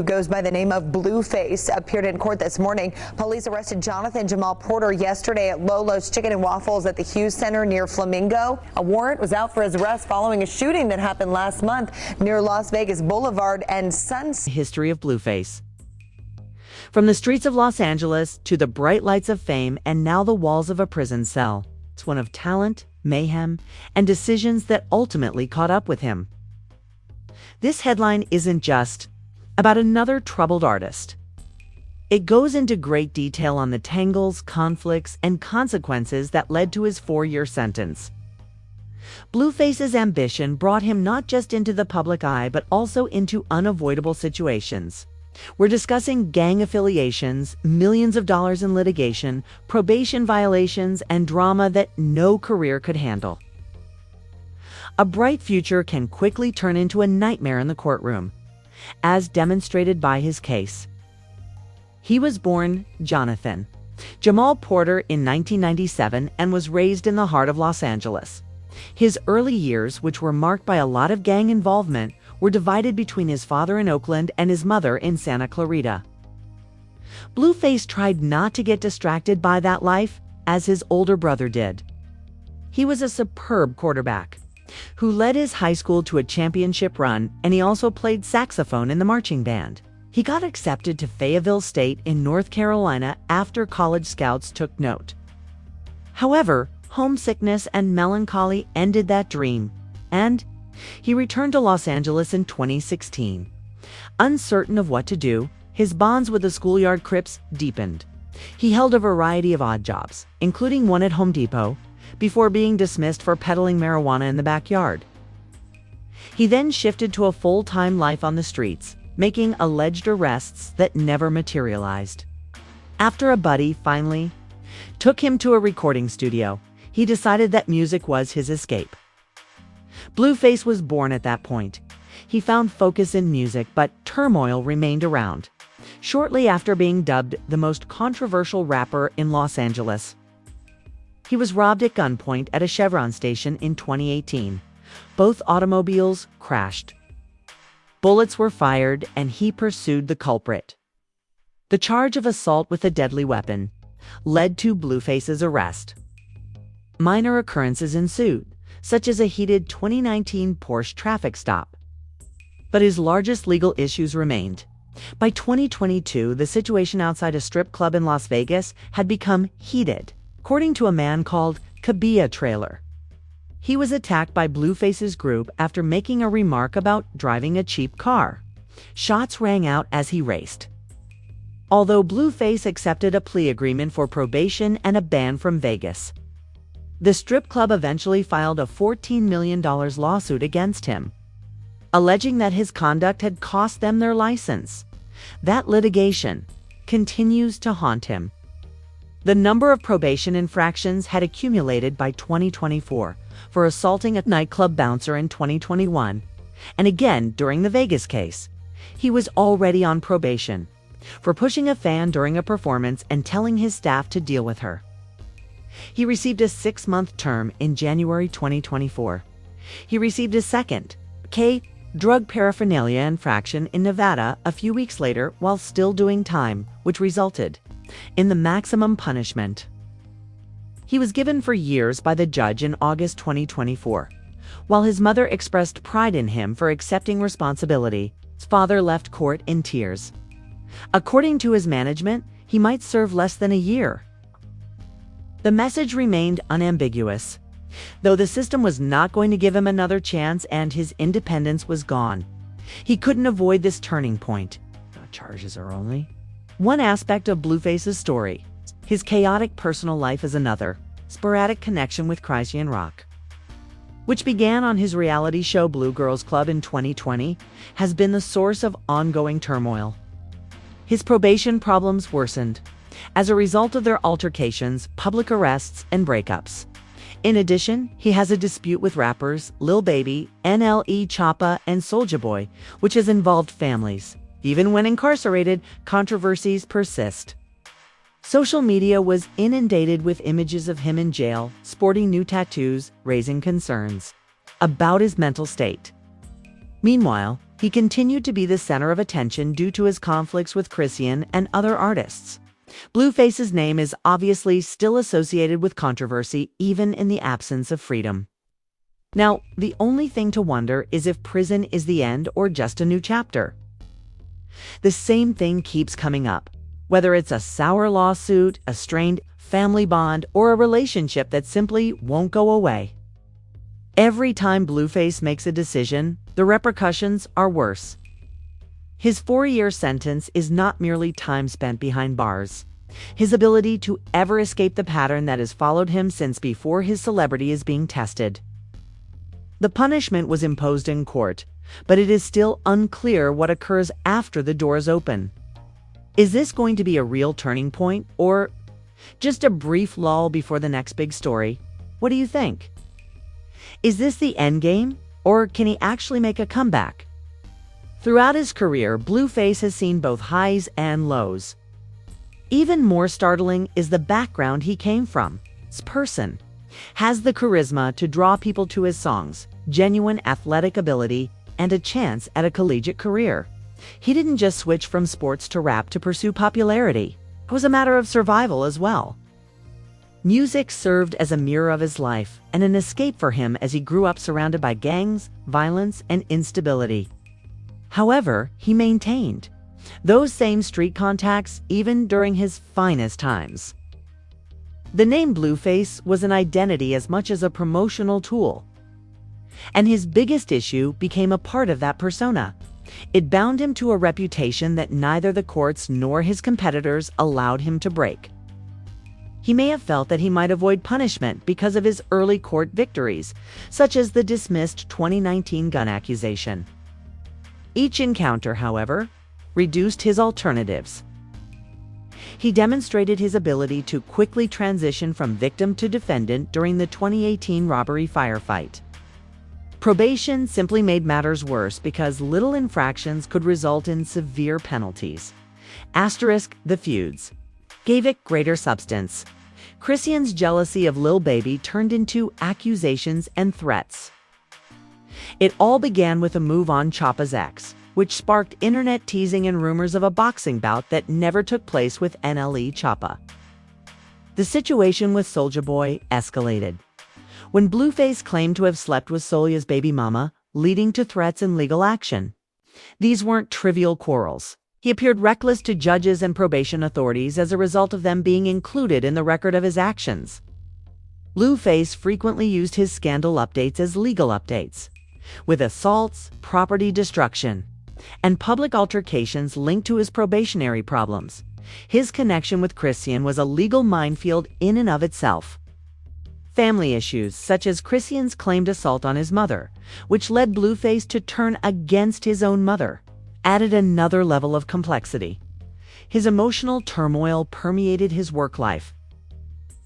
Who goes by the name of Blueface appeared in court this morning. Police arrested Jonathan Jamal Porter yesterday at Lolo's Chicken and Waffles at the Hughes Center near Flamingo. A warrant was out for his arrest following a shooting that happened last month near Las Vegas Boulevard and Sunset. History of Blueface. From the streets of Los Angeles to the bright lights of fame and now the walls of a prison cell, it's one of talent, mayhem, and decisions that ultimately caught up with him. This headline isn't just about another troubled artist. It goes into great detail on the tangles, conflicts, and consequences that led to his 4-year sentence. Blueface's ambition brought him not just into the public eye, but also into unavoidable situations. We're discussing gang affiliations, millions of dollars in litigation, probation violations, and drama that no career could handle. A bright future can quickly turn into a nightmare in the courtroom, as demonstrated by his case. He was born Jonathan Jamal Porter in 1997 and was raised in the heart of Los Angeles. His early years, which were marked by a lot of gang involvement, were divided between his father in Oakland and his mother in Santa Clarita. Blueface tried not to get distracted by that life, as his older brother did. He was a superb quarterback who led his high school to a championship run, and he also played saxophone in the marching band. He got accepted to Fayetteville State in North Carolina after college scouts took note. However, homesickness and melancholy ended that dream, and he returned to Los Angeles in 2016. Uncertain of what to do, his bonds with the schoolyard Crips deepened. He held a variety of odd jobs, including one at Home Depot, before being dismissed for peddling marijuana in the backyard. He then shifted to a full-time life on the streets, making alleged arrests that never materialized. After a buddy finally took him to a recording studio, he decided that music was his escape. Blueface was born at that point. He found focus in music, but turmoil remained around. Shortly after being dubbed the most controversial rapper in Los Angeles, he was robbed at gunpoint at a Chevron station in 2018. Both automobiles crashed. Bullets were fired, and he pursued the culprit. The charge of assault with a deadly weapon led to Blueface's arrest. Minor occurrences ensued, such as a heated 2019 Porsche traffic stop. But his largest legal issues remained. By 2022, the situation outside a strip club in Las Vegas had become heated, according to a man called Cabia Trailer. He was attacked by Blueface's group after making a remark about driving a cheap car. Shots rang out as he raced. Although Blueface accepted a plea agreement for probation and a ban from Vegas, the strip club eventually filed a $14 million lawsuit against him, alleging that his conduct had cost them their license. That litigation continues to haunt him. The number of probation infractions had accumulated by 2024 for assaulting a nightclub bouncer in 2021, and again during the Vegas case. He was already on probation for pushing a fan during a performance and telling his staff to deal with her. He received a 6-month term in January 2024. He received a second drug paraphernalia infraction in Nevada a few weeks later while still doing time, which resulted in the maximum punishment he was given for years by the judge in August 2024. While his mother expressed pride in him for accepting responsibility, his father left court in tears. According to his management, he might serve less than a year. The message remained unambiguous. Though the system was not going to give him another chance and his independence was gone, he couldn't avoid this turning point. Charges are only one aspect of Blueface's story. His chaotic personal life is another. Sporadic connection with Christian rock, which began on his reality show Blue Girls Club in 2020, has been the source of ongoing turmoil. His probation problems worsened as a result of their altercations, public arrests, and breakups. In addition, he has a dispute with rappers Lil Baby, NLE Choppa, and Soulja Boy, which has involved families. Even when incarcerated, controversies persist. Social media was inundated with images of him in jail, sporting new tattoos, raising concerns about his mental state. Meanwhile, he continued to be the center of attention due to his conflicts with Christian and other artists. Blueface's name is obviously still associated with controversy, even in the absence of freedom. Now, the only thing to wonder is if prison is the end or just a new chapter. The same thing keeps coming up, whether it's a sour lawsuit, a strained family bond, or a relationship that simply won't go away. Every time Blueface makes a decision, the repercussions are worse. His 4-year sentence is not merely time spent behind bars. His ability to ever escape the pattern that has followed him since before his celebrity is being tested. The punishment was imposed in court, but it is still unclear what occurs after the doors open. Is this going to be a real turning point, or just a brief lull before the next big story? What do you think? Is this the end game, or can he actually make a comeback? Throughout his career, Blueface has seen both highs and lows. Even more startling is the background he came from. This person has the charisma to draw people to his songs, genuine athletic ability, and a chance at a collegiate career. He didn't just switch from sports to rap to pursue popularity. It was a matter of survival as well. Music served as a mirror of his life and an escape for him as he grew up surrounded by gangs, violence, and instability. However, he maintained those same street contacts even during his finest times. The name Blueface was an identity as much as a promotional tool, and his biggest issue became a part of that persona. It bound him to a reputation that neither the courts nor his competitors allowed him to break. He may have felt that he might avoid punishment because of his early court victories, such as the dismissed 2019 gun accusation. Each encounter, however, reduced his alternatives. He demonstrated his ability to quickly transition from victim to defendant during the 2018 robbery firefight. Probation simply made matters worse because little infractions could result in severe penalties. The feuds gave it greater substance. Christian's jealousy of Lil Baby turned into accusations and threats. It all began with a move on Choppa's ex, which sparked internet teasing and rumors of a boxing bout that never took place with NLE Choppa. The situation with Soulja Boy escalated when Blueface claimed to have slept with Soulja's baby mama, leading to threats and legal action. These weren't trivial quarrels. He appeared reckless to judges and probation authorities as a result of them being included in the record of his actions. Blueface frequently used his scandal updates as legal updates, with assaults, property destruction, and public altercations linked to his probationary problems. His connection with Christian was a legal minefield in and of itself. Family issues, such as Christian's claimed assault on his mother, which led Blueface to turn against his own mother, added another level of complexity. His emotional turmoil permeated his work life,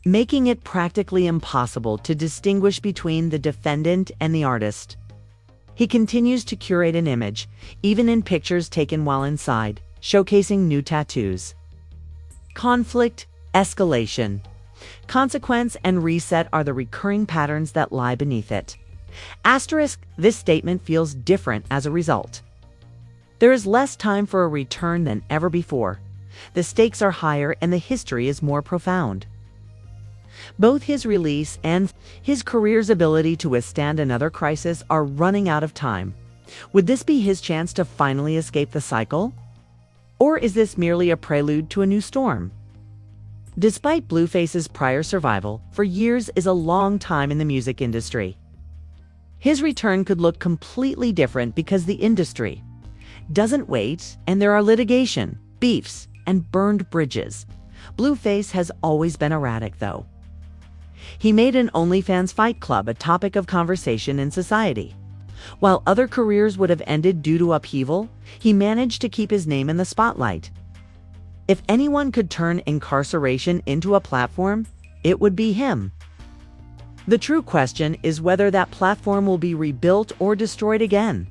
making it practically impossible to distinguish between the defendant and the artist. He continues to curate an image, even in pictures taken while inside, showcasing new tattoos. Conflict, escalation, consequence, and reset are the recurring patterns that lie beneath it. This statement feels different as a result. There is less time for a return than ever before. The stakes are higher and the history is more profound. Both his release and his career's ability to withstand another crisis are running out of time. Would this be his chance to finally escape the cycle? Or is this merely a prelude to a new storm? Despite Blueface's prior survival, for years is a long time in the music industry. His return could look completely different because the industry doesn't wait, and there are litigation, beefs, and burned bridges. Blueface has always been erratic, though. He made an OnlyFans fight club a topic of conversation in society. While other careers would have ended due to upheaval, he managed to keep his name in the spotlight. If anyone could turn incarceration into a platform, it would be him. The true question is whether that platform will be rebuilt or destroyed again.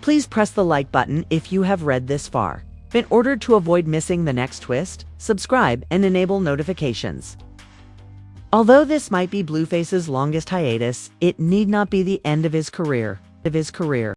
Please press the like button if you have read this far. In order to avoid missing the next twist, subscribe and enable notifications. Although this might be Blueface's longest hiatus, it need not be the end of his career.